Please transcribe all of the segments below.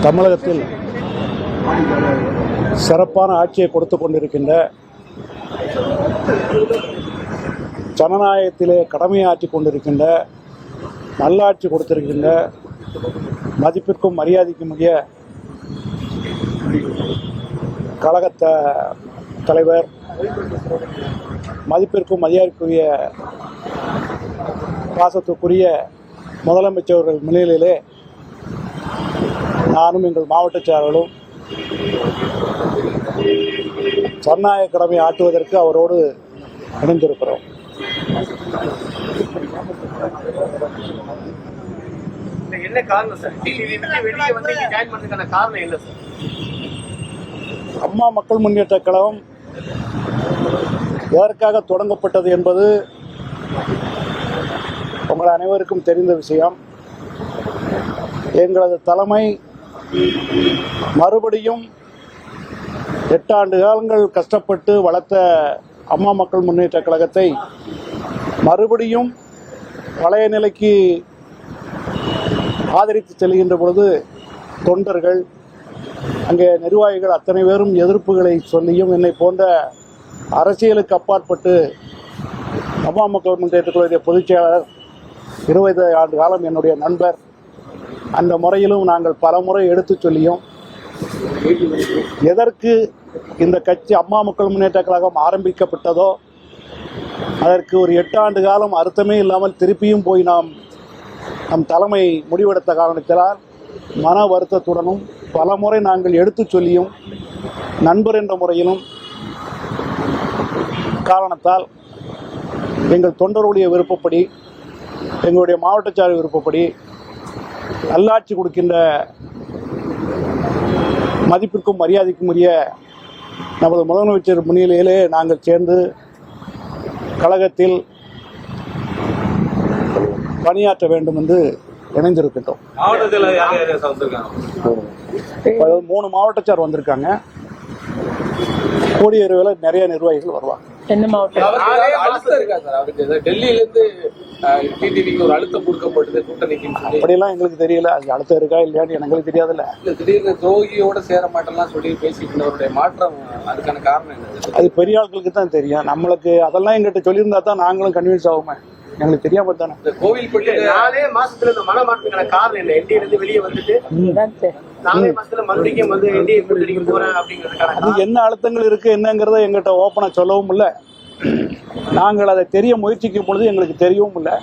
தமிழகத்தில் சிறப்பான ஆட்சியை கொடுத்து கொண்டிருக்கின்ற, ஜனநாயகத்திலே கடமையாற்றி கொண்டிருக்கின்ற, நல்லாட்சி கொடுத்திருக்கின்ற, மதிப்பிற்கும் மரியாதைக்கும் உரிய கழக தலைவர், மதிப்பிற்கும் மரியாதைக்குரிய பாசத்துக்குரிய முதலமைச்சர்கள் முன்னிலையிலே நானும் எங்கள் மாவட்ட செயலாளரும் ஜனநாயக கடமை ஆற்றுவதற்கு அவரோடு இணைந்திருக்கிறோம். என்ன காரணம் சார்? வெளியே வந்து ஜாயின் பண்ணதுக்கான காரணம் என்ன சார்? அம்மா மக்கள் முன்னேற்ற கழகம் எதற்காக தொடங்கப்பட்டது என்பது உங்கள் அனைவருக்கும் தெரிந்த விஷயம். எங்களது தலைமை மறுபடியும் 8 ஆண்டு காலங்கள் கஷ்டப்பட்டு வளர்த்த அம்மா மக்கள் முன்னேற்ற கழகத்தை மறுபடியும் பழைய நிலைக்கு ஆதரித்து செல்கின்ற பொழுது தொண்டர்கள், அங்கே நிர்வாகிகள் அத்தனை பேரும் எதிர்ப்புகளை சொல்லியும் என்னை போன்ற அரசியலுக்கு அப்பாற்பட்டு அம்மா மக்கள் முன்னேற்ற கழகத்தின் பொதுச் செயலாளர் 20 ஆண்டு காலம் என்னுடைய நண்பர், அந்த முறையிலும் நாங்கள் பல முறை எடுத்து சொல்லியும் எதற்கு இந்த கட்சி அம்மா மக்கள் முன்னேற்ற கழகம் ஆரம்பிக்கப்பட்டதோ அதற்கு ஒரு 8 ஆண்டு காலம் அர்த்தமே இல்லாமல் திருப்பியும் போய் நம் தலைமை முடிவெடுத்த காரணத்தினால் மன வருத்தத்துடனும் பல முறை நாங்கள் எடுத்து சொல்லியும் நண்பர் என்ற முறையிலும் காரணத்தால் எங்கள் தொண்டருடைய விருப்பப்படி, எங்களுடைய மாவட்ட செயலாளர் விருப்பப்படி நல்லாட்சி கொடுக்கின்ற மதிப்பிற்கும் மரியாதைக்கும் உரிய நமது முதலமைச்சர் முன்னிலையிலே நாங்கள் சேர்ந்து கழகத்தில் பணியாற்ற வேண்டும் என்று இணைந்திருக்கின்றோம். 3 மாவட்டச்சார் வந்திருக்காங்க. கோடியேறுவில் நிறைய நிர்வாகிகள் வருவாங்க. என்ன மாவட்டம்? டெல்லியிலிருந்து டிடிவிக்கு ஒரு அழுத்தம் கொடுக்கப்பட்டது கூட்டணிக்கு. அப்படியெல்லாம் எங்களுக்கு தெரியல. அது அழுத்தம் இருக்கா இல்லையான்னு எங்களுக்கு தெரியாதுல்ல. திடீர்னு துரோகியோட சேர மாட்டேன்லாம் சொல்லி பேசிக்கிட்டவருடைய மாற்றம், அதுக்கான காரணம் என்ன? அது பெரிய ஆட்களுக்கு தான் தெரியும். நம்மளுக்கு அதெல்லாம் எங்கிட்ட சொல்லியிருந்தா தான் நாங்களும் கன்வின்ஸ் ஆகுமே. எங்களுக்கு தெரியாம தானே. இந்த கோவில்பட்டி 4 மாசத்துல இந்த மனமாற்றத்துக்கான காரணம் என்ன? என்டிஏ இருந்து வெளியே வந்துட்டு 4 மாசத்துல மறுபடியும் வந்து என்டிஏ கூட்டணிக்கு போறேன் அப்படிங்கிறதுக்கான அது என்ன அழுத்தங்கள் இருக்கு என்னங்கிறத எங்கிட்ட ஓப்பனா சொல்லவும் இல்லை. நாங்கள் அதை தெரிய முயற்சிக்கும் பொழுது எங்களுக்கு தெரியவும் இல்லை.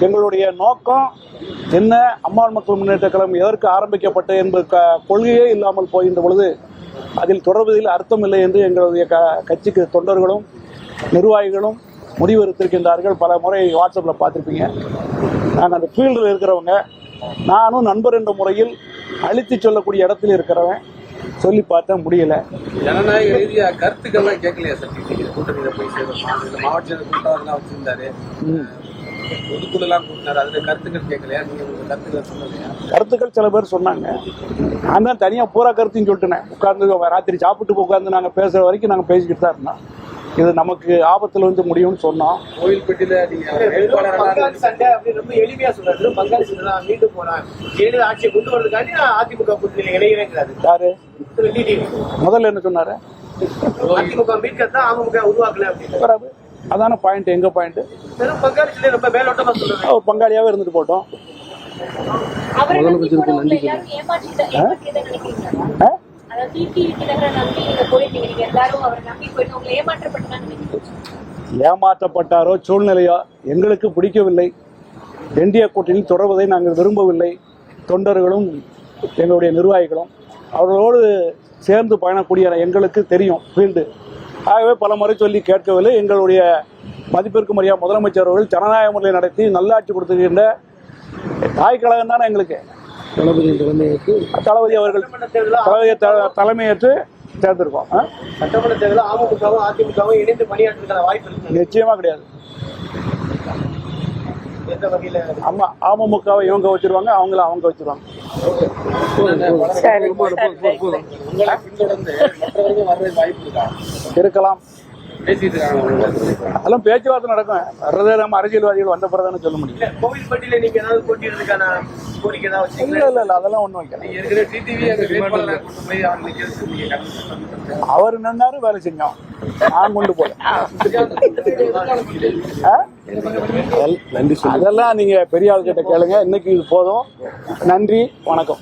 எங்களுடைய நோக்கம் என்ன, அம்மா மக்கள் முன்னேற்ற கழகம் எதற்கு ஆரம்பிக்கப்பட்டது என்பது கொள்கையே இல்லாமல் போகின்ற பொழுது அதில் தொடர்வதில் அர்த்தம் இல்லை என்று எங்களுடைய கட்சிக்கு தொண்டர்களும் நிர்வாகிகளும் முடிவெடுத்திருக்கின்றார்கள். பல முறை வாட்ஸ்அப்பில் பார்த்துருப்பீங்க. நாங்கள் அந்த ஃபீல்டில் இருக்கிறவங்க, நானும் நண்பர் என்ற முறையில் அழுத்தி சொல்லக்கூடிய இடத்துல இருக்கிறவன், சொல்லி பார்த்தா முடியல. ஜனநாயக ரீதியா கருத்துக்கள்லாம் கேட்கலையா சார்? கூட்டணியில போய் சேரும் மாவட்ட கூட்டம் வச்சிருந்தாரு, பொதுக்குழுலாம் கூட்டினாரு, அதுல கருத்துக்கள் கேட்கலையா? நீங்க கருத்துக்கள் சொல்லலையா? கருத்துக்கள் சில பேர் சொன்னாங்க. நான் தான் தனியாக பூரா கருத்துன்னு சொல்லிட்டேன். உட்கார்ந்து ராத்திரி சாப்பிட்டு உட்காந்து நாங்கள் பேசுகிற வரைக்கும் நாங்கள் பேசிக்கிட்டு தான் இருந்தோம். இது நமக்கு ஆபத்தில் வந்து முடியும்னு சொன்னோம். கோவில்பட்டியில சண்டை அப்படின்னு ரொம்ப எளிமையா சொல்றாரு. பங்காளி சண்டை மீண்டும் போறான், ஜெயலலிதா ஆட்சியை கொண்டு வரதுக்காண்டி அதிமுக கூட்டணியில் இணைகிறேங்கிறாரு. யாரு முதல்ல என்ன சொன்னாரு? அதிமுக மீட்கத்தான் அமமுக உருவாக்கல அப்படின்னு. அதான பாயிண்ட். எங்க பாயிண்ட்? பங்காளி சண்டை ரொம்ப மேலோட்டமா சொல்றாரு. ஒரு பங்காளியாவே இருந்துட்டு போட்டோம். ஏமாற்றப்பட்டாரோ சூழ்நிலையோ எங்களுக்கு பிடிக்கவில்லை. என்டிஏ கூட்டணியில் தொடர்வதை நாங்கள் விரும்பவில்லை. தொண்டர்களும் எங்களுடைய நிர்வாகிகளும் அவர்களோடு சேர்ந்து பயணக்கூடிய எங்களுக்கு தெரியும் ஃபீல்டு. ஆகவே பல முறை சொல்லி கேட்கவில்லை. எங்களுடைய மதிப்பிற்கு மரியாதை முதலமைச்சர் அவர்கள் ஜனநாயக முறையில் நடத்தி நல்லாட்சி கொடுத்துக்கின்ற தாய் கழகம் தானே எங்களுக்கு. தளபதி அவர்கள் தலைமையேற்று தேர்ந்தெடுப்போம். சட்டமன்ற தேர்தலில் அமமுகவும் அதிமுகவும் இணைந்து பணியாற்றுவதற்கான வாய்ப்பு இருக்கு? நிச்சயமா கிடையாது. எந்த வகையில? ஆமா, அமமுகவை இவங்க வச்சிருவாங்க, அவங்க வச்சிருவாங்க. பின்தொடர்ந்து மற்றவர்கள் வர்றது வாய்ப்பு இருக்கா? இருக்கலாம். பேசிட்டு இருக்காங்க. அதெல்லாம் பேச்சுவார்த்தை நடக்கும். வர்றதே நம்ம அரசியல்வாதிகள் வந்த பிறகு சொல்ல முடியும். கோவில்பட்டியில நீங்க ஏதாவது போட்டியிடுறதுக்கான கோரிக்கை ஏதாவது வச்சீங்களா? இல்ல அதெல்லாம் ஒண்ணும் வைக்கல. நீங்க ஏற்கனவே டிடிவி அங்க வேட்பாளரை கொண்டு போய் அவர் நிக்கிறதுக்கு நீங்க கலந்து அவர் நின்னாரு, வேலை செஞ்சோம். நான் கொண்டு போல. நன்றி. அதெல்லாம் நீங்க பெரிய ஆள் கிட்ட கேளுங்க. இன்னைக்கு இது போதும். நன்றி, வணக்கம்.